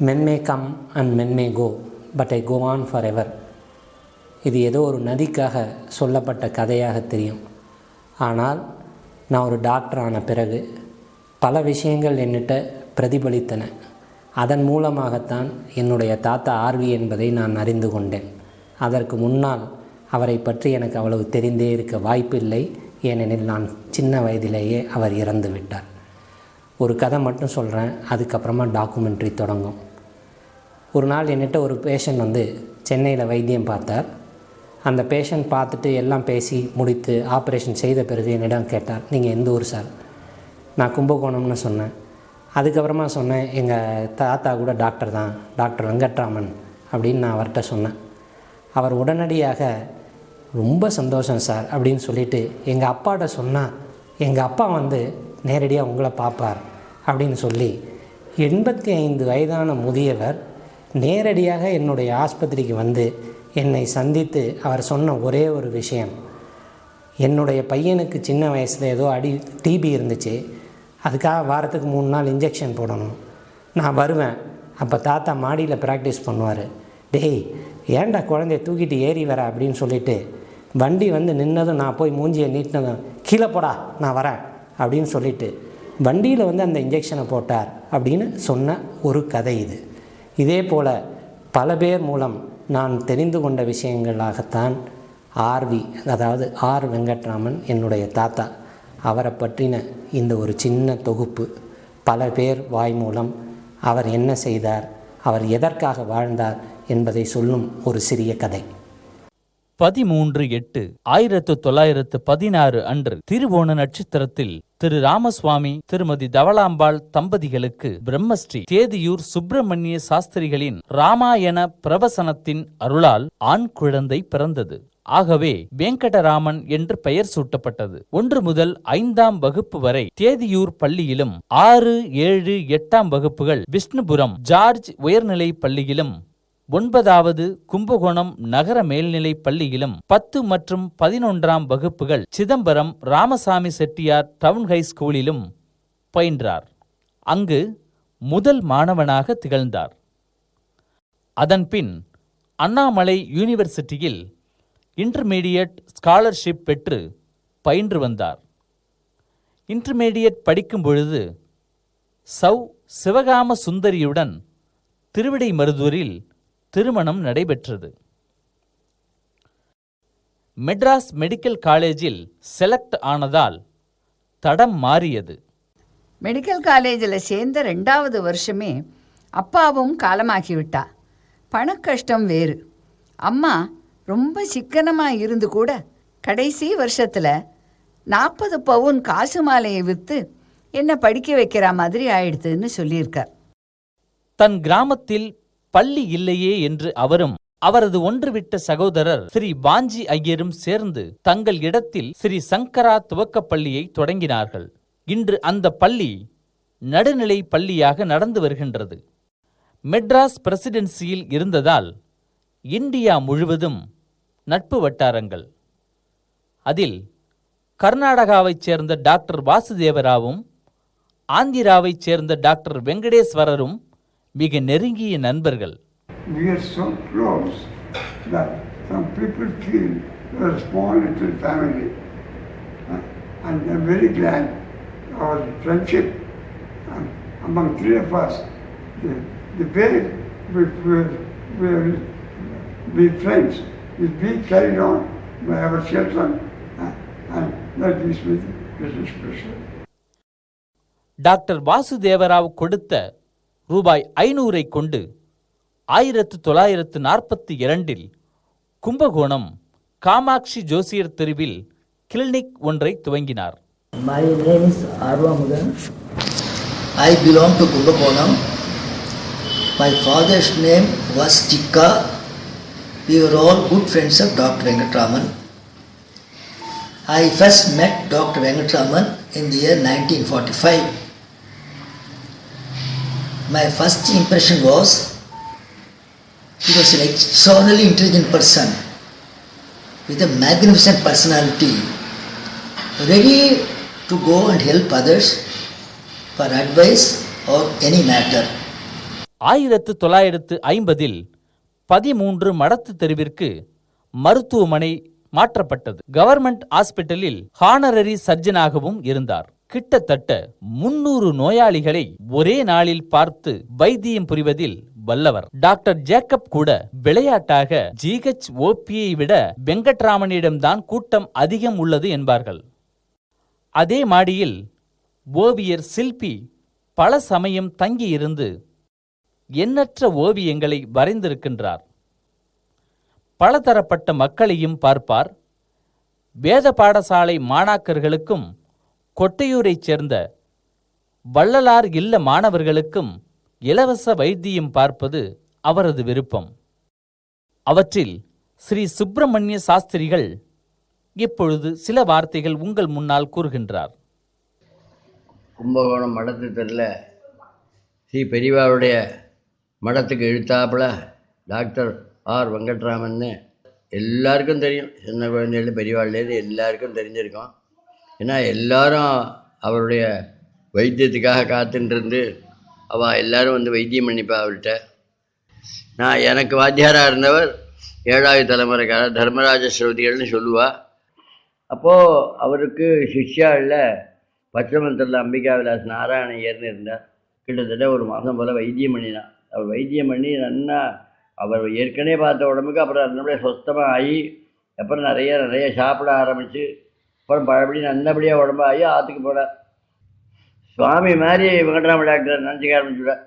men may come and men may go, but I go on forever. இது ஏதோ ஒரு நதிக்காக சொல்லப்பட்ட கதையாக தெரியும். ஆனால் நான் ஒரு டாக்டர் ஆன பிறகு பல விஷயங்கள் என்னிட்ட பிரதிபலித்தன. அதன் மூலமாகத்தான் என்னுடைய தாத்தா ஆர்வி என்பதை நான் அறிந்து கொண்டேன். அதற்கு முன்னால் அவரை பற்றி எனக்கு அவ்வளவு தெரிந்தே இருக்க வாய்ப்பில்லை. ஏனெனில் நான் சின்ன வயதிலேயே அவர் இறந்து விட்டார். ஒரு கதை மட்டும் சொல்கிறேன், அதுக்கப்புறமா டாக்குமெண்ட்ரி தொடங்கும். ஒரு நாள் என்னிட்ட ஒரு பேஷண்ட் வந்து சென்னையில் வைத்தியம் பார்த்தார். அந்த பேஷண்ட் பார்த்துட்டு எல்லாம் பேசி முடித்து ஆப்ரேஷன் செய்த பிறகு என்னிடம் கேட்டார், நீங்கள் எந்த ஊர் சார்? நான் கும்பகோணம்னு சொன்னேன். அதுக்கப்புறமா சொன்னேன், எங்கள் தாத்தா கூட டாக்டர் தான், டாக்டர் வெங்கட்ராமன் அப்படின்னு நான் அவர்கிட்ட சொன்னேன். அவர் உடனடியாக ரொம்ப சந்தோஷம் சார் அப்படின்னு சொல்லிவிட்டு, எங்கள் அப்பாட்ட சொன்னால் எங்கள் அப்பா வந்து நேரடியாக உங்களை பார்ப்பார் அப்படின்னு சொல்லி 85 வயதான முதியவர் நேரடியாக என்னுடைய ஆஸ்பத்திரிக்கு வந்து என்னை சந்தித்து அவர் சொன்ன ஒரே ஒரு விஷயம், என்னுடைய பையனுக்கு சின்ன வயசில் ஏதோ டிபி இருந்துச்சு, அதுக்காக வாரத்துக்கு 3 நாள் இன்ஜெக்ஷன் போடணும், நான் வருவேன், அப்போ தாத்தா மாடியில் ப்ராக்டிஸ் பண்ணுவார், டேய் ஏன்டா குழந்தைய தூக்கிட்டு ஏறி வர அப்படின்னு சொல்லிவிட்டு வண்டி வந்து நின்னதும் நான் போய் மூஞ்சியை நீட்டினதும் கீழே போடா நான் வரேன் அப்படின்னு சொல்லிவிட்டு வண்டியில் வந்து அந்த இன்ஜெக்ஷனை போட்டார் அப்படின்னு சொன்ன ஒரு கதை இது. இதே போல் பல பேர் மூலம் நான் தெரிந்து கொண்ட விஷயங்களாகத்தான் ஆர்வி, அதாவது ஆர் வெங்கட்ராமன் என்னுடைய தாத்தா, அவரை பற்றின இந்த ஒரு சின்ன தொகுப்பு. பல பேர் வாய் மூலம் அவர் என்ன செய்தார், அவர் எதற்காக வாழ்ந்தார் என்பதை சொல்லும் ஒரு சிறிய கதை. 13/8/1916 அன்று திருவோண நட்சத்திரத்தில் திரு ராமசுவாமி திருமதி தவளாம்பாள் தம்பதிகளுக்கு பிரம்மஸ்ரீ தேதியூர் சுப்பிரமணிய சாஸ்திரிகளின் ராமாயண பிரவசனத்தின் அருளால் ஆண் குழந்தை பிறந்தது. ஆகவே வெங்கடராமன் என்று பெயர் சூட்டப்பட்டது. 1 முதல் 5ஆம் வகுப்பு வரை தேதியூர் பள்ளியிலும், 6, 7, 8ஆம் வகுப்புகள் விஷ்ணுபுரம் ஜார்ஜ் உயர்நிலை பள்ளியிலும், 9வது கும்பகோணம் நகர மேல்நிலை பள்ளியிலும், 10 மற்றும் 11ஆம் வகுப்புகள் சிதம்பரம் ராமசாமி செட்டியார் டவுன் ஹை ஸ்கூலிலும் பயின்றார். அங்கு முதல் மாணவனாக திகழ்ந்தார். அதன்பின் அண்ணாமலை யூனிவர்சிட்டியில் இன்டர்மீடியட் ஸ்காலர்ஷிப் பெற்று பயின்று வந்தார். இன்டர்மீடியட் படிக்கும் பொழுது சிவகாம சுந்தரியுடன் திருவிடைமருதூரில் திருமணம் நடைபெற்றது. மெட்ராஸ் மெடிக்கல் காலேஜில் செலக்ட் ஆனதால் தடம் மாறியது. மெடிக்கல் காலேஜில் சேர்ந்த 2வது வருஷமே அப்பாவும் காலமாகிவிட்டா. பணக்கஷ்டம் வேறு. அம்மா ரொம்ப சிக்கனமாக இருந்து கூட கடைசி வருஷத்தில் 40 பவுன் காசு மாலையை விற்று என்னை படிக்க வைக்கிற மாதிரி ஆயிடுதுன்னு சொல்லியிருக்கார். தன் கிராமத்தில் பள்ளி இல்லையே என்று அவரும் அவரது ஒன்றுவிட்ட சகோதரர் ஸ்ரீ வாஞ்சி ஐயரும் சேர்ந்து தங்கள் இடத்தில் ஸ்ரீ சங்கரா துவக்கப் பள்ளியை தொடங்கினார்கள். இன்று அந்த பள்ளி நடுநிலை பள்ளியாக நடந்து வருகின்றது. மெட்ராஸ் பிரசிடென்சியில் இருந்ததால் இந்தியா முழுவதும் நட்பு வட்டாரங்கள். அதில் கர்நாடகாவைச் சேர்ந்த டாக்டர் வாசுதேவராவும் ஆந்திராவைச் சேர்ந்த டாக்டர் வெங்கடேஸ்வரரும் மிக நெருங்கிய நண்பர்கள். We are so close that some people feel we are a small little family. And I'm very glad our friendship among 3 of us, the way we will be friends, will be carried on by our children, and that is with British special. Doctor Vasudevarao கொடுத்த ரூபாய் 500 கொண்டு 1942 கும்பகோணம் காமாட்சி ஜோசியர் தெருவில் clinic ஒன்றை துவங்கினார். My name is Arvamudan. I belong to Kumbakonam. My father's name was Chikka. We were all good friends of Dr. Venkatraman. I first met Dr. Venkatraman in the year 1945. My first impression was he was an extraordinarily intelligent person with a magnificent personality, ready to go and help others for advice or any matter. 1950 13 மடத்து தெருவிற்கு மருத்துவமனை மாற்றப்பட்டது. Government ஹாஸ்பிட்டலில் honorary சர்ஜனாகவும் இருந்தார். கிட்டத்தட்ட 300 நோயாளிகளை ஒரே நாளில் பார்த்து வைத்தியம் புரிவதில் வல்லவர். டாக்டர் ஜேக்கப் கூட விளையாட்டாக GHOPயை விட வெங்கட்ராமனிடம்தான் கூட்டம் அதிகம் உள்ளது என்பார்கள். அதே மாடியில் ஓவியர் சில்பி பல சமயம் தங்கியிருந்து எண்ணற்ற ஓவியங்களை வரைந்திருக்கின்றார். பலதரப்பட்ட மக்களையும் பார்ப்பார். வேத பாடசாலை மாணாக்கர்களுக்கும் கொட்டையூரைச் சேர்ந்த வள்ளலார் இல்ல மாணவர்களுக்கும் இலவச வைத்தியம் பார்ப்பது அவரது விருப்பம். அவற்றில் ஸ்ரீ சுப்பிரமணிய சாஸ்திரிகள் இப்பொழுது சில வார்த்தைகள் உங்கள் முன்னால் கூறுகின்றார். கும்பகோணம் மடத்து தெருவில் ஸ்ரீ பெரியவாருடைய மடத்துக்கு இழுத்தாப்புல டாக்டர் ஆர் வெங்கட்ராமன்னு எல்லாருக்கும் தெரியும். சின்ன குழந்தைகள் பெரியவாள்லேருந்து எல்லாருக்கும் தெரிஞ்சிருக்கோம். ஏன்னா எல்லாரும் அவருடைய வைத்தியத்துக்காக காத்துட்டு அவள் எல்லோரும் வந்து வைத்தியம் பண்ணிப்பா அவர்கிட்ட. எனக்கு வாத்தியாராக இருந்தவர் 7வது தலைமுறைக்கார தர்மராஜ ஸ்ரோதிகள்னு சொல்லுவாள். அப்போது அவருக்கு சிஷ்யாவில் பச்சைமந்தரில் அம்பிகா விலாஸ் நாராயணையர்னு இருந்தார். கிட்டத்தட்ட ஒரு மாதம் போல் வைத்தியம் பண்ணினான். அவர் வைத்தியம் பண்ணி நன்னா அவர் ஏற்கனவே பார்த்த உடம்புக்கு அப்புறம் நல்லபடியாக சொஸ்தமாக ஆகி அப்புறம் நிறைய சாப்பிட ஆரம்பித்து அப்புறம் பழபடி நல்லபடியாக உடம்பாகி ஆற்றுக்கு போனார். சுவாமி மாதிரி வெங்கட்ராம டாக்டர் நினச்சிக்க ஆரம்பிச்சுட்டார்.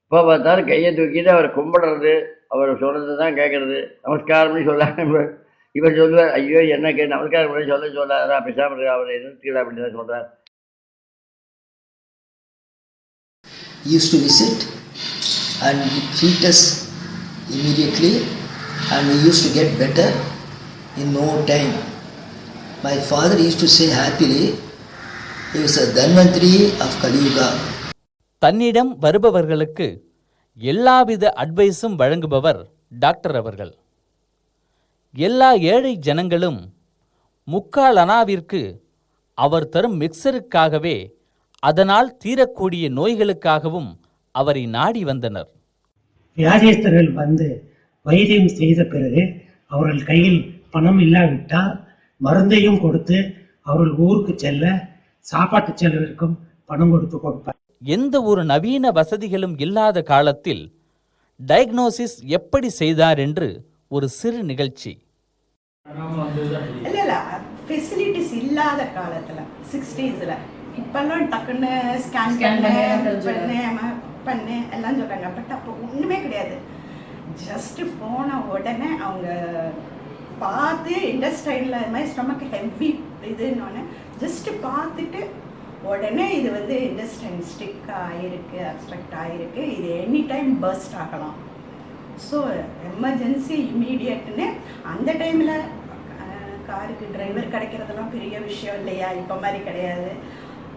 இப்போ பார்த்தாலும் கையை தூக்கிட்டு அவர் கும்பிடுறது, அவர் சொல்கிறது தான் கேட்குறது. நமஸ்காரம்னு சொல்லாம இவர் சொல்லுவார், ஐயோ என்ன நமஸ்காரம் பண்ணி சொல்லாரா, பேசாமல் அவர் நிறுத்திக்கல அப்படின்னு தான் சொல்கிறார். Used to visit and treat us immediately, and we used to get better in no time. My father used to say happily, he was a Dhanvantri of Kali Yuga. தன்னிடம் வருபவர்களுக்கு எல்லாவித அட்வைஸும் வழங்குபவர் டாக்டர் அவர்கள். எல்லா ஏழை ஜனங்களும் முக்கால் அனாவிற்கு அவர் தரும் மிக்சருக்காகவே, அதனால் தீரக்கூடிய நோய்களுக்காகவும் அவரை நாடி வந்தனர். வியாதியஸ்தர்கள் வந்து வைத்தியம் செய்த பிறகு அவர்கள் கையில் பணம் இல்லாவிட்டால் மருந்தையும் கொடுத்து அவர்கள் ஊருக்கு செல்ல சாப்பாட்டு செலவிற்கும் பணம் கொடுப்பார். எந்த ஒரு நவீன வசதிகளும் இல்லாத காலத்தில் டயக்னோசிஸ் எப்படி செய்தார் என்று ஒரு சிறு நிகழ்ச்சி. இல்லை ஃபெசிலிட்டிஸ் இல்லாத காலத்தில் 60s இப்பெல்லாம் டக்குன்னு ஸ்கேன் பண்ணு எல்லாம் சொல்கிறாங்க. பட் அப்போ ஒன்றுமே கிடையாது. ஜஸ்ட்டு போன உடனே அவங்க பார்த்து இண்டஸ்ட்ரைனில் இது மாதிரி ஸ்டொமக் ஹெவி இதுன்னு ஜஸ்ட்டு பார்த்துட்டு உடனே இது வந்து இண்டஸ்ட்ரைன் ஸ்டிக் ஆகிருக்கு, அப்ஸ்ட்ரக்ட் ஆகிருக்கு, இது எனி டைம் பர்ஸ்ட் ஆகலாம். ஸோ எமர்ஜென்சி இம்மீடியட்னு அந்த டைமில் காருக்கு டிரைவர் கிடைக்கிறதெல்லாம் பெரிய விஷயம் இல்லையா, இப்போ மாதிரி கிடையாது.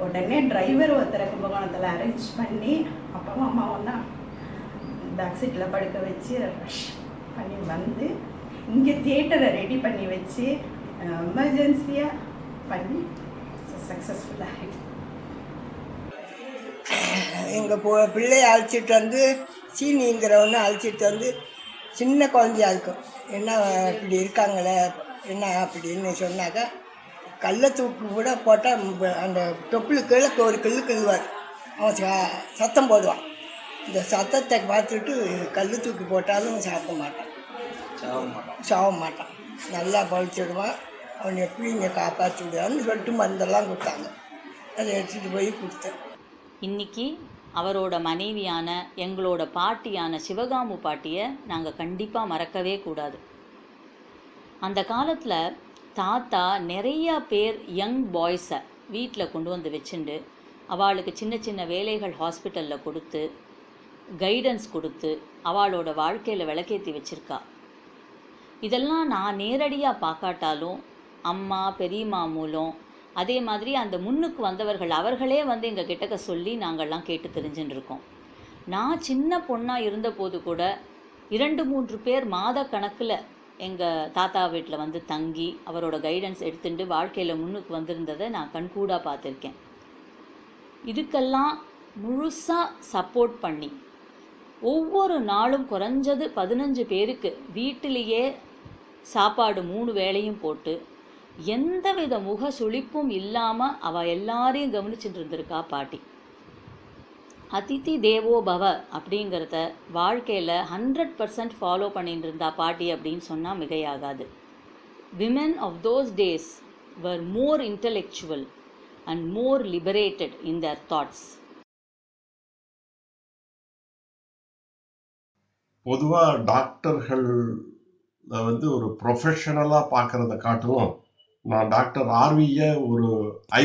உடனே டிரைவர் ஒருத்தரை கும்பகோணத்தில் அரேஞ்ச் பண்ணி அப்பாவும் அம்மாவும் தான் பேக் சீட்டில் படுக்க வச்சு ரஷ் பண்ணி வந்து இங்கே தியேட்டரை ரெடி பண்ணி வச்சு எமர்ஜென்சியாக பண்ணி சக்ஸஸ்ஃபுல்லாக ஆகிடுச்சு. எங்கள் பிள்ளையை அழைச்சிட்டு வந்து சீனிங்கிறவனை அழைச்சிட்டு வந்து சின்ன குழந்தையா இருக்கும், என்ன இப்படி இருக்காங்களே என்ன அப்படின்னு சொன்னாக்கா கல்லை தூக்கு கூட போட்டால் அந்த தொப்புளு கீழே ஒரு கிள்ளுவார். அவன் சத்தம் போடுவான். இந்த சத்தத்தை பார்த்துட்டு கல் தூக்கி போட்டாலும் சாப்பிட மாட்டான், சாக மாட்டான், நல்லா பழிச்சிடுவான். அவன் எப்படி இங்கே காப்பாற்றி விடுவான்னு சொல்லிட்டு மருந்தெல்லாம் கொடுத்தாங்க. அதை எடுத்துகிட்டு போய் கொடுத்தேன். இன்னைக்கு அவரோட மனைவியான எங்களோட பாட்டியான சிவகாமு பாட்டியை நாங்கள் கண்டிப்பாக மறக்கவே கூடாது. அந்த காலத்தில் தாத்தா நிறையா பேர் யங் பாய்ஸை வீட்டில் கொண்டு வந்து வச்சுண்டு அவளுக்கு சின்ன சின்ன வேலைகள் ஹாஸ்பிட்டலில் கொடுத்து கைடன்ஸ் கொடுத்து அவளோட வாழ்க்கையில் விளக்கேற்றி வச்சுருக்கா. இதெல்லாம் நான் நேரடியாக பார்க்காட்டாலும் அம்மா பெரியம்மா மூலம், அதே மாதிரி அந்த முன்னுக்கு வந்தவர்கள் அவர்களே வந்து எங்கள் கிட்டக்க சொல்லி நாங்கள்லாம் கேட்டு தெரிஞ்சுன்னு இருக்கோம். நான் சின்ன பொண்ணாக இருந்தபோது கூட 2-3 பேர் மாத கணக்கில் எங்கள் தாத்தா வீட்டில் வந்து தங்கி அவரோட கைடன்ஸ் எடுத்துட்டு வாழ்க்கையில் முன்னுக்கு வந்திருந்ததை நான் கண்கூடாக பார்த்துருக்கேன். இதுக்கெல்லாம் முழுசாக சப்போர்ட் பண்ணி ஒவ்வொரு நாளும் குறைஞ்சது 15 பேருக்கு வீட்டிலேயே சாப்பாடு 3 வேளையும் போட்டு எந்தவித முக சுளிப்பும் இல்லாமல் அவள் எல்லாரையும் கவனிச்சுட்டு இருந்திருக்கா பாட்டி. அதிதி தேவோ பவ அப்படிங்கிறத வாழ்க்கையில் 100% ஃபாலோ பண்ணிட்டு இருந்தா பாட்டி அப்படின்னு சொன்னால் மிகையாகாது. Women of those days were more intellectual and more liberated in their thoughts. பொதுவாக டாக்டர்கள் வந்து ஒரு ப்ரொஃபஷனலாக பார்க்குறத காட்டிலும் நான் டாக்டர் ஆர்வியை ஒரு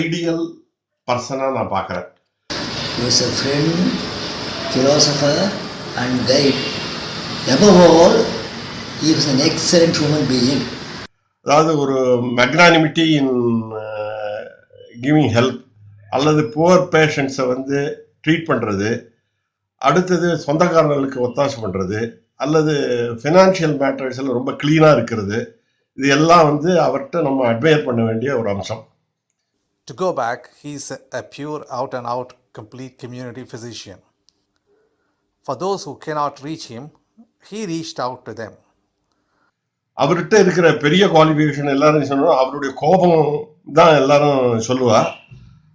ஐடியல் பர்சனாக நான் பார்க்குறேன். He was a friend, philosopher and guide. Above all, he was an excellent human being. அதாவது ஒரு மெக்னானிமிட்டி இன் கிவிங் ஹெல்ப், அல்லது புவர் பேஷண்ட்ஸை வந்து ட்ரீட் பண்ணுறது, அடுத்தது சொந்தக்காரர்களுக்கு ஒத்தாசை பண்ணுறது, அல்லது ஃபினான்ஷியல் மேட்டர்ஸில் ரொம்ப க்ளீனாக இருக்கிறது, இது எல்லாம் வந்து அவர்கிட்ட நம்ம அட்மையர் பண்ண வேண்டிய ஒரு அம்சம். To go back, he's a pure out and out complete community physician. For those who cannot reach him, he reached out to them. அவர்கிட்ட இருக்கிற பெரிய குவாலிஃபிகேஷன் எல்லாரும் சொன்னோம், அவருடைய கோபம் தான் எல்லாரும் சொல்லுவார்.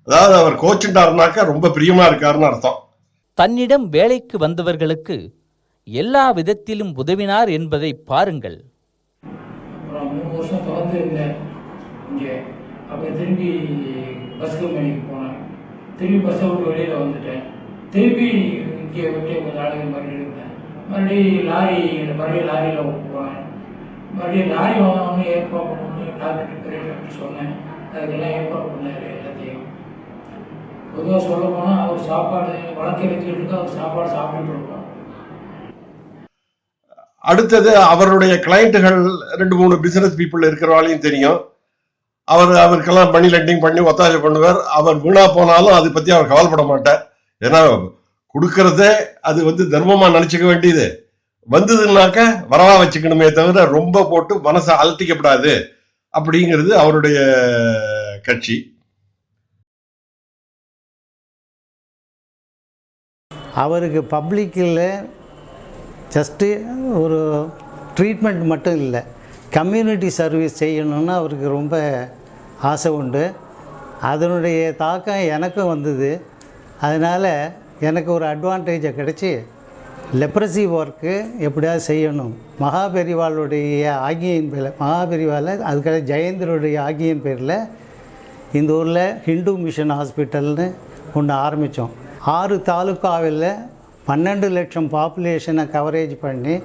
அதாவது அவர் கோச்சுட்டாருனாக்கா ரொம்ப பிரியமா இருக்காருன்னு அர்த்தம். தன்னிடம் வேலைக்கு வந்தவர்களுக்கு எல்லா விதத்திலும் உதவினார் என்பதை பாருங்கள். அப்புறம் 3 வருஷம் தொடர்ந்து இருந்தேன் இங்கே. அப்புறம் திரும்பி பஸ் கம்பெனிக்கு போனேன். திரும்பி பஸ்ஸை விட்டு வெளியில் வந்துட்டேன். திரும்பி இங்கே விட்டு கொஞ்சம் நாளைக்கு மறுபடியும் இருந்தேன். மறுபடியும் லாரியில் போனேன். மறுபடியும் லாரி வாங்கணும்னு ஏற்பாடு பண்ணணும்னு டாக்டர் பெரிய டாக்டர் சொன்னேன். அதுக்கெல்லாம் ஏற்பாடு பண்ணார் எல்லாத்தையும். பொதுவாக சொல்ல போனால் அவர் சாப்பாடு வழக்கறிஞர்களுக்கு அவர் சாப்பாடு சாப்பிட்டு இருக்கோம். அடுத்தது அவருடைய கிளைண்ட்டுகள் 2-3 பிசினஸ் பீப்புள் இருக்கிறவாளையும் தெரியும். அவருக்கெல்லாம் மணி லெண்டிங் பண்ணி ஒத்தாசை பண்ணுவார். அவர் வீணா போனாலும் அதை பற்றி அவர் கவலைப்பட மாட்டார். ஏன்னா கொடுக்கறதே அது வந்து தர்மமாக நினச்சிக்க வேண்டியது. வந்ததுன்னாக்க வரவா வச்சுக்கணுமே தவிர ரொம்ப போட்டு மனசை அலட்டிக்கப்படாது அப்படிங்கிறது அவருடைய கட்சி. அவருக்கு பப்ளிக்கில் ஜஸ்ட்டு ஒரு ட்ரீட்மெண்ட் மட்டும் இல்லை, கம்யூனிட்டி சர்வீஸ் செய்யணும்னு அவருக்கு ரொம்ப ஆசை உண்டு. அதனுடைய தாக்கம் எனக்கும் வந்தது. அதனால் எனக்கு ஒரு அட்வான்டேஜை கிடச்சி லெப்ரசி ஒர்க்கு எப்படியாவது செய்யணும். மகாபெரிவாளுடைய ஆகியின் பேரில், மகாபெரிவாவில் அதுக்காக ஜெயேந்திரோடைய ஆகியின் பேரில் இந்த ஊரில் ஹிந்து மிஷன் ஹாஸ்பிட்டல்னு ஒன்று ஆரம்பித்தோம். 6 தாலுக்காவில் 12 லட்சம் பாப்புலேஷனை கவரேஜ் பண்ணி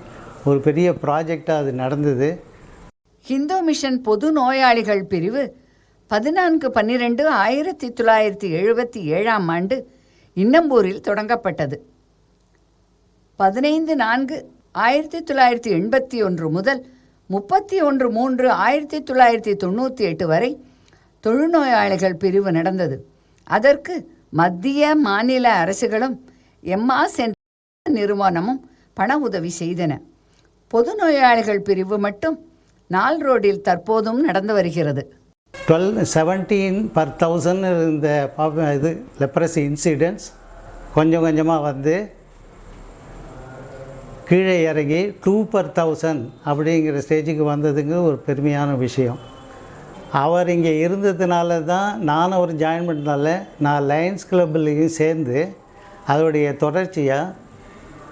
ஒரு பெரிய ப்ராஜெக்டாக அது நடந்தது. ஹிந்து மிஷன் பொது நோயாளிகள் பிரிவு 14/12/1977 ஆண்டு இன்னம்பூரில் தொடங்கப்பட்டது. 15/4/1981 முதல் 31/3/1998 வரை தொழுநோயாளிகள் பிரிவு நடந்தது. அதற்கு மத்திய மாநில அரசுகளும் எம்மாஸ் என்ற நிறுவனமும் பண உதவி செய்தன. பொது நோயாளிகள் பிரிவு மட்டும் 4 ரோடில் தற்போதும் நடந்து வருகிறது. 17 இருந்த இது லெப்ரசி இன்சிடென்ட்ஸ் கொஞ்சம் கொஞ்சமாக வந்து கீழே இறங்கி 2/1000 அப்படிங்கிற ஸ்டேஜுக்கு வந்ததுங்க ஒரு பெருமையான விஷயம். அவர் இங்கே இருந்ததுனால தான் நான் அவர் ஜாயின் பண்ணதால நான் லயன்ஸ் கிளப்லேயும் சேர்ந்து அதோடைய தொடர்ச்சியாக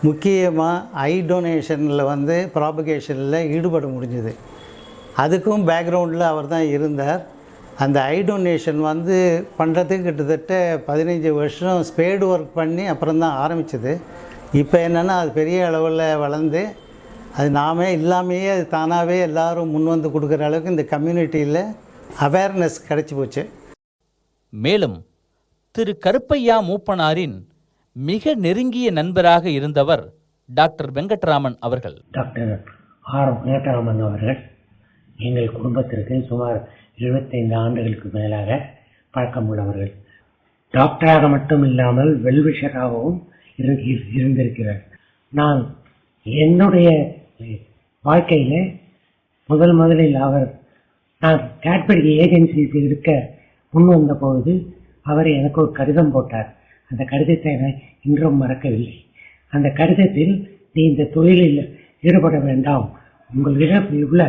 முக்கியமாக ஐ டொனேஷனில் வந்து ப்ராபகேஷனில் ஈடுபட முடிஞ்சுது. அதுக்கும் பேக்ரவுண்டில் அவர் தான் இருந்தார். அந்த ஐ டொனேஷன் வந்து பண்ணுறதுக்கு கிட்டத்தட்ட 15 வருஷம் ஸ்பேடு ஒர்க் பண்ணி அப்புறம் தான் ஆரம்பிச்சது. இப்போ என்னென்னா அது பெரிய அளவில் வளர்ந்து அது நாமே இல்லாமையே அது தானாகவே எல்லோரும் முன் வந்து கொடுக்குற அளவுக்கு இந்த கம்யூனிட்டியில் அவேர்னஸ் கிடச்சி போச்சு. மேலும் திரு கருப்பையா மூப்பனாரின் மிக நெருங்கிய நண்பராக இருந்தவர் டாக்டர் வெங்கட்ராமன் அவர்கள். டாக்டர் ஆர் வெங்கட்ராமன் அவர்கள் எங்கள் குடும்பத்திற்கு சுமார் 25 ஆண்டுகளுக்கு மேலாக பழக்கமுள்ளவர்கள். டாக்டராக மட்டும் இல்லாமல் வெல்விஷராகவும் இருந்திருக்கிறார். நான் என்னுடைய வாழ்க்கையில் முதலில் நான் கேட்பரி ஏஜென்சிக்கு இருக்க முன் வந்த பொழுது அவர் எனக்கு ஒரு கடிதம் போட்டார். அந்த கடிதத்தை நான் இன்றும் மறக்கவில்லை. அந்த கடிதத்தில் நீ இந்த தொழிலில் ஈடுபட வேண்டாம், உங்களிடம் உள்ள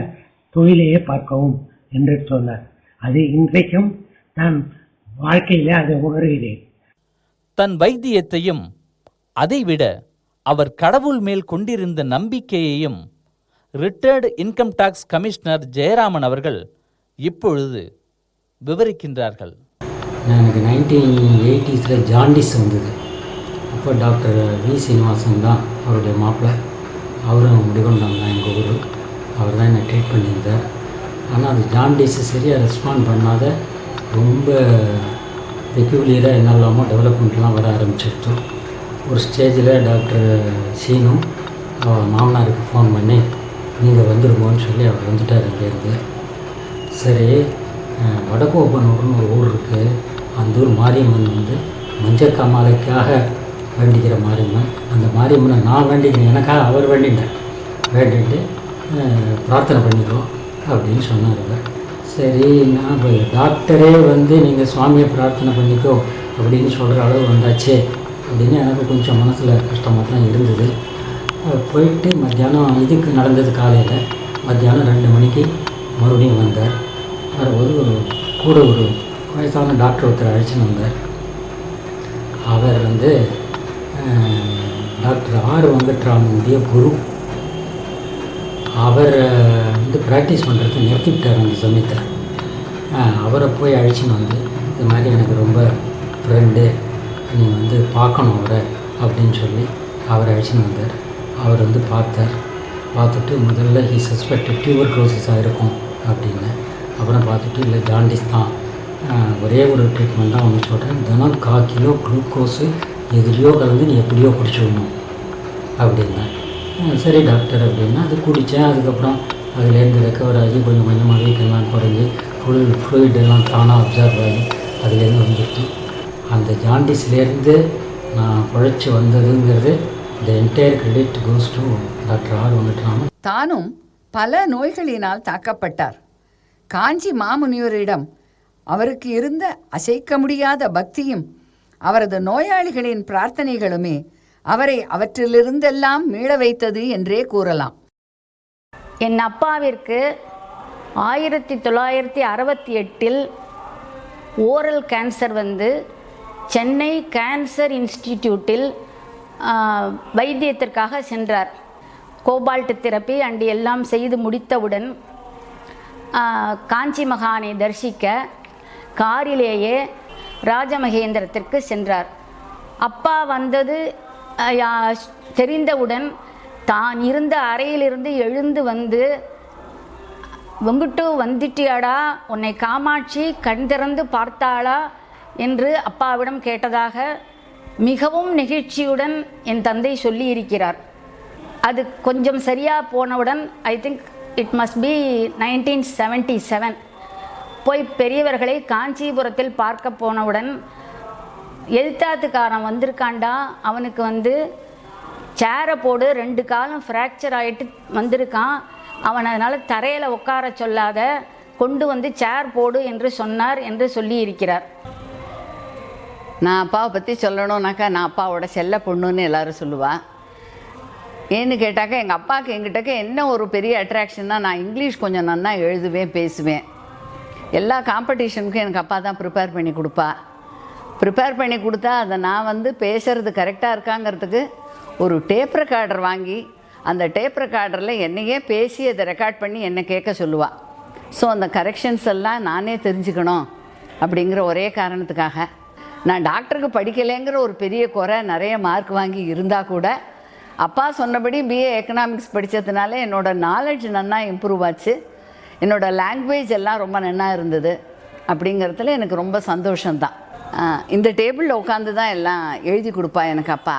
தொழிலையே பார்க்கவும் என்று சொன்னார். அது இன்றைக்கும் நான் வாழ்க்கையில் அதை உணர்கிறேன். தன் வைத்தியத்தையும் அதைவிட அவர் கடவுள் மேல் கொண்டிருந்த நம்பிக்கையையும் retired income tax commissioner Jayaraman அவர்கள் இப்பொழுது விவரிக்கின்றார்கள். எனக்கு 1980s ஜாண்டிஸ் வந்தது. அப்போ டாக்டர் வி சீனிவாசன் தான் அவருடைய மாப்பிள்ளை. அவரும் முடிகொண்டாங்க தான் எங்கள் ஊர். அவர் தான் என்னை ட்ரீட் பண்ணியிருந்தார். ஆனால் அது ஜாண்டிஸ் சரியாக ரெஸ்பாண்ட் பண்ணாத ரொம்ப பெக்யூலியராக என்னெல்லாமோ டெவலப்மெண்ட்லாம் வர ஆரம்பிச்சிருச்சு. ஒரு ஸ்டேஜில் டாக்டர் சீனு அவர் மாமனாருக்கு ஃபோன் பண்ணி நீங்கள் வந்துடுங்கன்னு சொல்லி அவர் வந்துட்டார் இங்கேருந்து. சரி, வடகோபனூர்னு ஒரு ஊர் இருக்குது. அந்த ஊர் மாரியம்மன் வந்து மஞ்சள் காமாலைக்காக வேண்டிக்கிற மாரியம்மன். அந்த மாரியம்மனை நான் வேண்டிக்கிறேன், எனக்காக அவர் வேண்டிட்டு பிரார்த்தனை பண்ணிக்கிறோம் அப்படின்னு சொன்னார். சரி, நான் டாக்டரே வந்து நீங்கள் சுவாமியை பிரார்த்தனை பண்ணிக்கோ அப்படின்னு சொல்கிற அளவு வந்தாச்சு அப்படின்னு எனக்கு கொஞ்சம் மனசில் கஷ்டமாக தான் இருந்தது. போயிட்டு மத்தியானம் இதுக்கு நடந்தது காலையில். மத்தியானம் 2 மணிக்கு மறுபடியும் வந்தார். ஒரு கூட ஒரு வயசான டாக்டர் ஒருத்தர் அழைச்சின்னு வந்தார். அவர் வந்து டாக்டர் ஆர் வெங்கட்ராமனுடைய குரு. அவர் வந்து ப்ராக்டிஸ் பண்ணுறதுக்கு நிறுத்திவிட்டார் அந்த சமயத்தில். அவரை போய் அழைச்சின்னு வந்து இது மாதிரி எனக்கு ரொம்ப ஃப்ரெண்டு, நீ வந்து பார்க்கணும் அவரை அப்படின்னு சொல்லி அவரை அழைச்சின்னு வந்தார். அவர் வந்து பார்த்துட்டு முதல்ல ஹி சஸ்பெக்டட் டியூபர்குலோசிஸாக இருக்கும் அப்படின்னு. அப்புறம் பார்த்துட்டு இல்லை ஜாண்டிஸ் தான், ஒரே ஒரு ட்ரீட்மெண்ட் தான் ஒன்று சொல்கிறேன், தினம் 1/4 கிலோ குளுக்கோஸு எதுலேயோ கலந்து நீ எப்படியோ குடிச்சிடணும் அப்படின்னா. சரி டாக்டர் அப்படின்னா அது குடித்தேன். அதுக்கப்புறம் அதுலேருந்து ரெக்கவர் ஆகி கொஞ்சம் கொஞ்சமாக வீக்கெல்லாம் குறைஞ்சி ஃப்ளூயிடெல்லாம் தானாக அப்சர்வ் ஆகி அதுலேருந்து வந்துட்டு அந்த ஜாண்டிஸ்லேருந்து நான் பழைச்சி வந்ததுங்கிறது the entire credit goes to doctor R Venkatraman. தானும் பல நோய்களினால் தாக்கப்பட்டார். காஞ்சி மாமுனிவரிடம் அவருக்கு இருந்த அசைக்க முடியாத பக்தியும் அவரது நோயாளிகளின் பிரார்த்தனைகளுமே அவரை அவற்றிலிருந்தெல்லாம் மீள வைத்தது என்றே கூறலாம். என் அப்பாவிற்கு 1968 ஓரல் கேன்சர் வந்து சென்னை கேன்சர் இன்ஸ்டிடியூட்டில் வைத்தியத்திற்காக சென்றார். கோபால்ட் தெரப்பி அண்டு எல்லாம் செய்து முடித்தவுடன் காஞ்சி மகானை தரிசிக்க காரிலேயே ராஜமகேந்திரத்திற்கு சென்றார். அப்பா வந்தது தெரிந்தவுடன் தான் இருந்த அறையிலிருந்து எழுந்து வந்து, வெங்குட்டு வந்துட்டியாடா, உன்னை காமாட்சி கண் திறந்து பார்த்தாளா என்று அப்பாவிடம் கேட்டதாக மிகவும் நெகிழ்ச்சியுடன் என் தந்தை சொல்லி இருக்கிறார். அது கொஞ்சம் சரியாக போனவுடன் I think it must be 1977 போய் பெரியவர்களை காஞ்சிபுரத்தில் பார்க்க போனவுடன், எழுத்தாத்துக்காரன் வந்திருக்காண்டா, அவனுக்கு வந்து சேரை போடு, 2 காலும் ஃப்ராக்சர் ஆகிட்டு வந்திருக்கான், அவன் அதனால் தரையில் உட்கார சொல்லாத, கொண்டு வந்து சேர் போடு என்று சொன்னார் என்று சொல்லி இருக்கிறார். நான் அப்பாவை பற்றி சொல்லணுன்னாக்கா நான் அப்பாவோட செல்ல பொண்ணுன்னு எல்லோரும் சொல்லுவாள். ஏன்னு கேட்டாக்கா எங்கள் அப்பாவுக்கு எங்கிட்டக்க என்ன ஒரு பெரிய அட்ராக்ஷன்னா, நான் இங்கிலீஷ் கொஞ்சம் நன்னா எழுதுவேன், பேசுவேன். எல்லா காம்படிஷனுக்கும் எனக்கு அப்பா தான் ப்ரிப்பேர் பண்ணி கொடுப்பா. ப்ரிப்பேர் பண்ணி கொடுத்தா அதை நான் வந்து பேசுகிறது கரெக்டாக இருக்காங்கிறதுக்கு ஒரு டேப் ரெக்கார்டர் வாங்கி அந்த டேப் ரெக்கார்டரில் என்னையே பேசி அதை ரெக்கார்ட் பண்ணி என்னை கேட்க சொல்லுவாள். ஸோ அந்த கரெக்ஷன்ஸ் எல்லாம் நானே தெரிஞ்சுக்கணும் அப்படிங்கிற ஒரே காரணத்துக்காக. நான் டாக்டருக்கு படிக்கலைங்கிற ஒரு பெரிய குறை, நிறைய மார்க் வாங்கி இருந்தால் கூட அப்பா சொன்னபடி பிஏ எக்கனாமிக்ஸ் படித்ததுனால என்னோடய நாலேஜ் நன்னா இம்ப்ரூவ் ஆச்சு. என்னோடய லாங்குவேஜ் எல்லாம் ரொம்ப நன்னா இருந்தது. அப்படிங்கிறதுல எனக்கு ரொம்ப சந்தோஷம்தான். இந்த டேபிளில் உட்காந்து தான் எல்லாம் எழுதி கொடுப்பா எனக்கு அப்பா.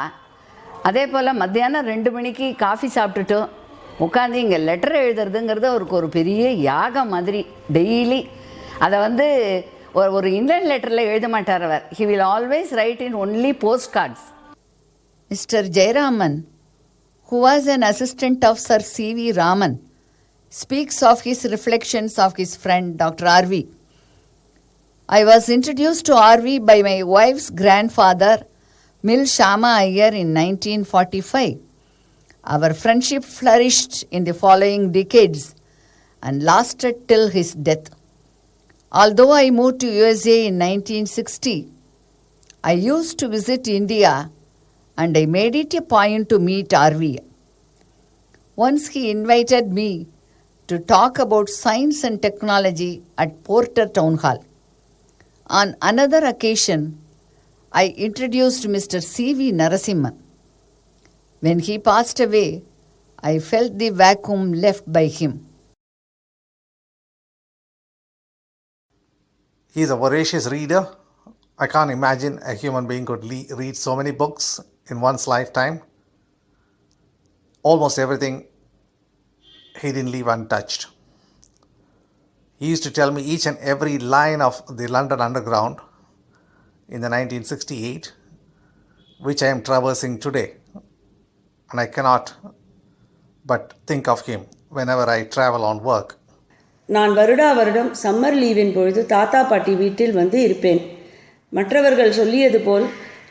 அதே போல் மத்தியானம் 2 மணிக்கு காஃபி சாப்பிட்டுட்டு உட்காந்து இங்கே லெட்டர் எழுதுறதுங்கிறது அவருக்கு ஒரு பெரிய யாகம் மாதிரி. டெய்லி அதை வந்து ஒரு இந்தியன் லெட்டரில் எழுத மாட்டார் அவர். He will always write in only post cards. Mister Jayaraman, who was an assistant of Sir C.V. Raman, speaks of his reflections of his friend Dr. R.V. I was introduced to R.V. by my wife's grandfather, Mil Shama Iyer in 1945. Our friendship flourished in the following decades and lasted till his death. Although I moved to USA in 1960, I used to visit India and I made it a point to meet RV. Once he invited me to talk about science and technology at Porter Town Hall. On another occasion, I introduced Mr. C.V. Narasimhan. When he passed away, I felt the vacuum left by him. He is a voracious reader. I can't imagine a human being could read so many books in one's lifetime. Almost everything he didn't leave untouched. He used to tell me each and every line of the London Underground in the 1968, which I am traversing today. And I cannot but think of him whenever I travel on work. நான் வருடம் summer லீவின் பொழுது தாத்தா பாட்டி வீட்டில் வந்து இருப்பேன். மற்றவர்கள் சொல்லியது போல்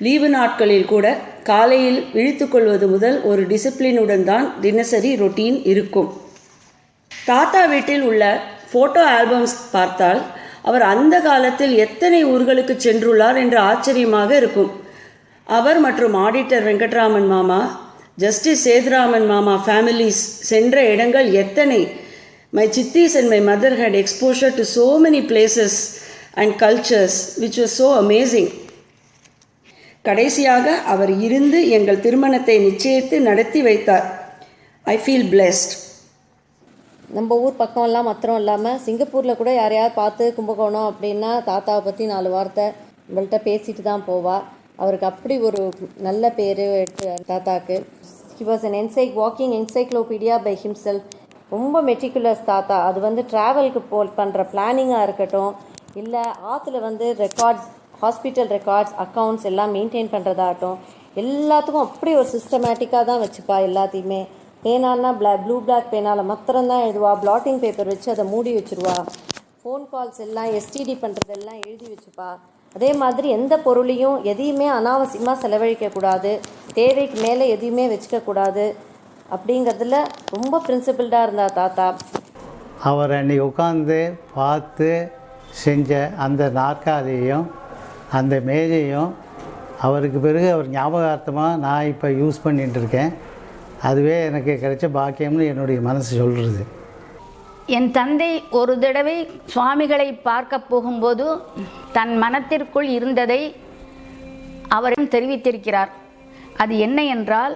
லீவு நாட்களில் கூட காலையில் விழித்துக்கொள்வது முதல் ஒரு டிசிப்ளினுடன் தான் தினசரி ரொட்டீன் இருக்கும். தாத்தா வீட்டில் உள்ள ஃபோட்டோ ஆல்பம்ஸ் பார்த்தால் அவர் அந்த காலத்தில் எத்தனை ஊர்களுக்கு சென்றுள்ளார் என்று ஆச்சரியமாக இருக்கும். அவர் மற்றும் ஆடிட்டர் வெங்கட்ராமன் மாமா, ஜஸ்டிஸ் சேதுராமன் மாமா ஃபேமிலிஸ் சென்ற இடங்கள் எத்தனை. My chittis and my mother had exposure to so many places and cultures which was so amazing. கடைசியாக அவர் இருந்து எங்கள் திருமணத்தை நிச்சயித்து நடத்தி வைத்தார். I feel blessed. நம்ம ஊர் பக்கம்லாம் மாத்திரம் இல்லாமல் சிங்கப்பூரில் கூட யாரையாவது பார்த்து கும்பகோணம் அப்படின்னா தாத்தாவை பற்றி 4 வார்த்தை நம்மள்கிட்ட பேசிட்டு தான் போவா. அவருக்கு அப்படி ஒரு நல்ல பேர் எடுத்து தாத்தாக்கு. He was an walking encyclopedia by himself. ரொம்ப மெட்டிகுலஸ் தாத்தா. அது வந்து ட்ராவலுக்கு பண்ணுற பிளானிங்காக இருக்கட்டும், இல்லை ஆற்றுல ரெக்கார்ட்ஸ், ஹாஸ்பிட்டல் ரெக்கார்ட்ஸ், அக்கௌண்ட்ஸ் எல்லாம் மெயின்டைன் பண்ணுறதாகட்டும், எல்லாத்துக்கும் அப்படி ஒரு சிஸ்டமேட்டிக்காக தான் வச்சுப்பா. எல்லாத்தையுமே பேனான்னா ப்ளூ பிளாக் பேனால் மாத்திரம்தான் எழுதுவா. பிளாட்டிங் பேப்பர் வச்சு அதை மூடி வச்சுருவா. ஃபோன் கால்ஸ் எல்லாம் எஸ்டிடி பண்ணுறதெல்லாம் எழுதி வச்சுப்பா. அதே மாதிரி எந்த பொருளையும் எதையுமே அனாவசியமாக செலவழிக்கக்கூடாது, தேவைக்கு மேலே எதையுமே வச்சுக்கக்கூடாது அப்படிங்கிறதுல ரொம்ப பிரின்சிபிள்டாக இருந்தார் தாத்தா. அவர் அன்றைக்கி உட்காந்து பார்த்து செஞ்ச அந்த நாற்காலியையும் அந்த மேஜையும் அவருக்கு பிறகு அவர் ஞாபகார்த்தமாக நான் இப்போ யூஸ் பண்ணிகிட்டு இருக்கேன். அதுவே எனக்கு கிடைச்ச பாக்கியம்னு என்னுடைய மனசு சொல்கிறது. என் தந்தை ஒரு தடவை சுவாமிகளை பார்க்க போகும்போது தன் மனத்திற்குள் இருந்ததை அவரிடம் தெரிவித்திருக்கிறார். அது என்ன என்றால்,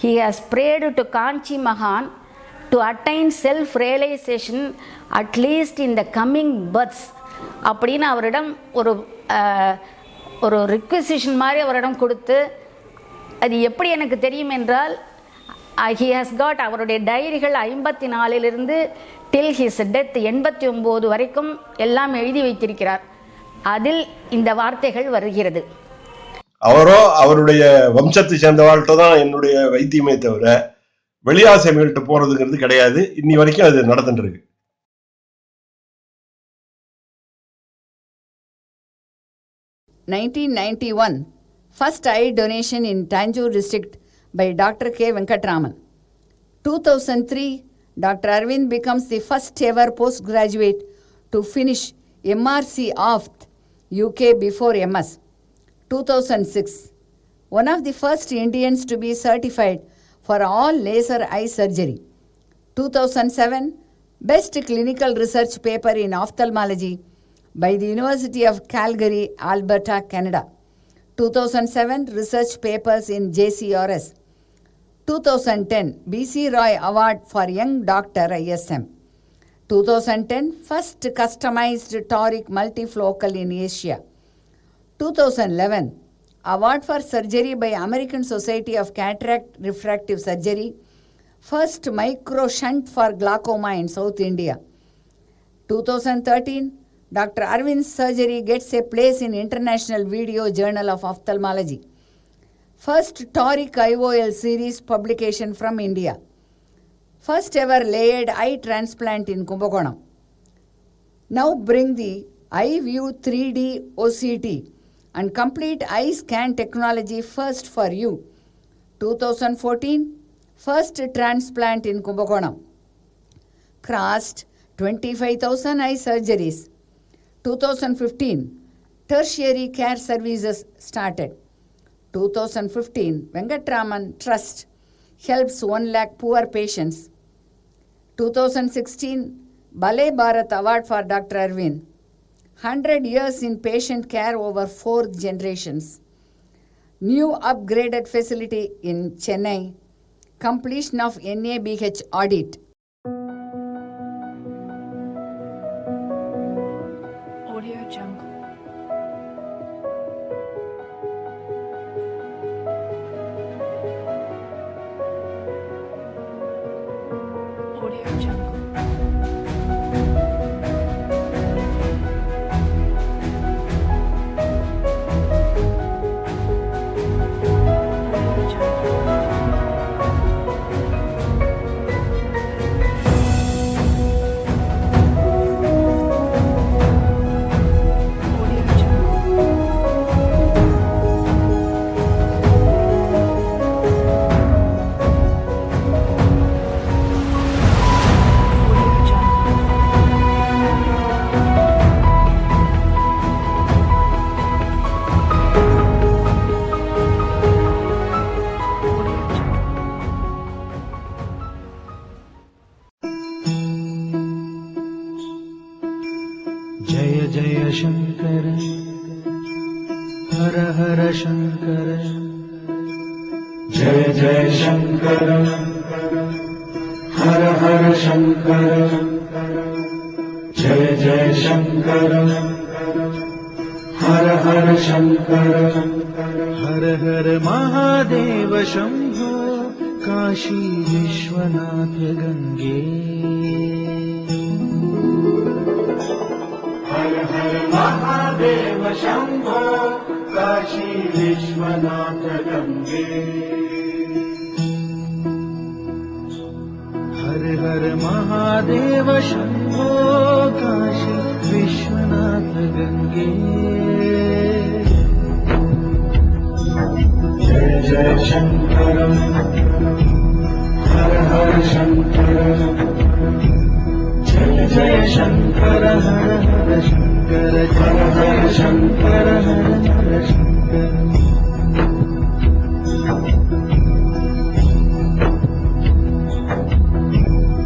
he has prayed to Kanchi Mahan to attain self-realization at least in the coming births அப்படின்னு அவரிடம் ஒரு ரிக்வெசிஷன் மாதிரி அவரிடம் கொடுத்து, அது எப்படி எனக்கு தெரியும் என்றால், he has got அவருடைய டைரிகள் 54 till his death 89 வரைக்கும் எல்லாம் எழுதி வைத்திருக்கிறார். அதில் இந்த வார்த்தைகள் வருகிறது. அவரோ அவருடைய வம்சத்தை சேர்ந்த வாழ்க்கை தான் என்னுடைய வைத்தியமே தவிர வெளியாசைகள்கிட்ட போறதுங்கிறது கிடையாது. இன்னி வரைக்கும் அது நடந்துட்டு இருக்கு. (1991) First eye donation in Tanjore district by Dr. K. Venkatraman. 2003, Dr. Arvind becomes the first ever postgraduate to finish MRC of UK before MS. 2006, one of the first Indians to be certified for all laser eye surgery. 2007, best clinical research paper in ophthalmology by the University of Calgary, Alberta, Canada. 2007, research papers in JCRS. 2010, BC Roy Award for Young Doctor ISM. 2010, first customized toric multifocal in Asia. 2011, award for surgery by American Society of Cataract Refractive Surgery, first micro shunt for glaucoma in South India. 2013, Dr. Arvind's surgery gets a place in International Video Journal of Ophthalmology. First toric IOL series publication from India. First ever layered eye transplant in Kumbakonam. Now bring the iView 3D OCT and complete eye scan technology first for you. 2014, first transplant in Kumbakonam. Crossed 25,000 eye surgeries. 2015, tertiary care services started. 2015, Venkatraman Trust helps 1 lakh poor patients. 2016, Bale Bharat Award for Dr. Arvind. 100 years in patient care over 4 generations. New upgraded facility in Chennai. Completion of NABH audit. Audio Jungle. Audio Jungle. जय जय शंकर हर हर शंकर जय जय शंकर हर हर शंकर जय जय शंकर हर हर शंकर हर हर महादेव शंभो काशी विश्वनाथ गंगे हर हर महादेव शंभो काशी विश्वनाथ गंगे हर हर महादेव शंभो काशी विश्वनाथ गंगे जय जय शंकर हर हर शंकर जय जय शंकर हर हर शंकर जय जय शंकर हर हर शंकर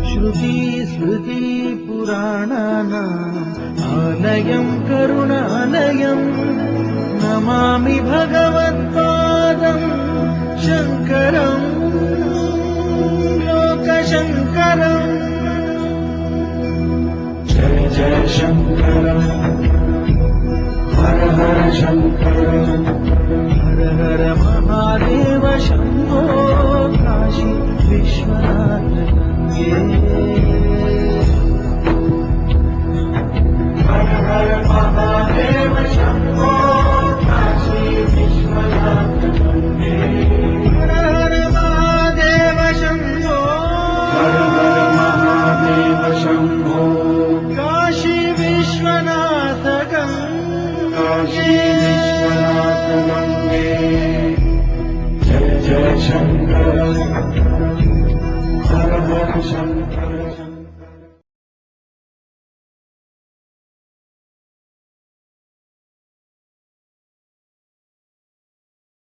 श्रुति स्मृति पुराणानाम् आलयं करुणालयम् नमामि भगवत्पादं शङ्करं लोकशङ्करम् जय जय शंकर हर हर शंकर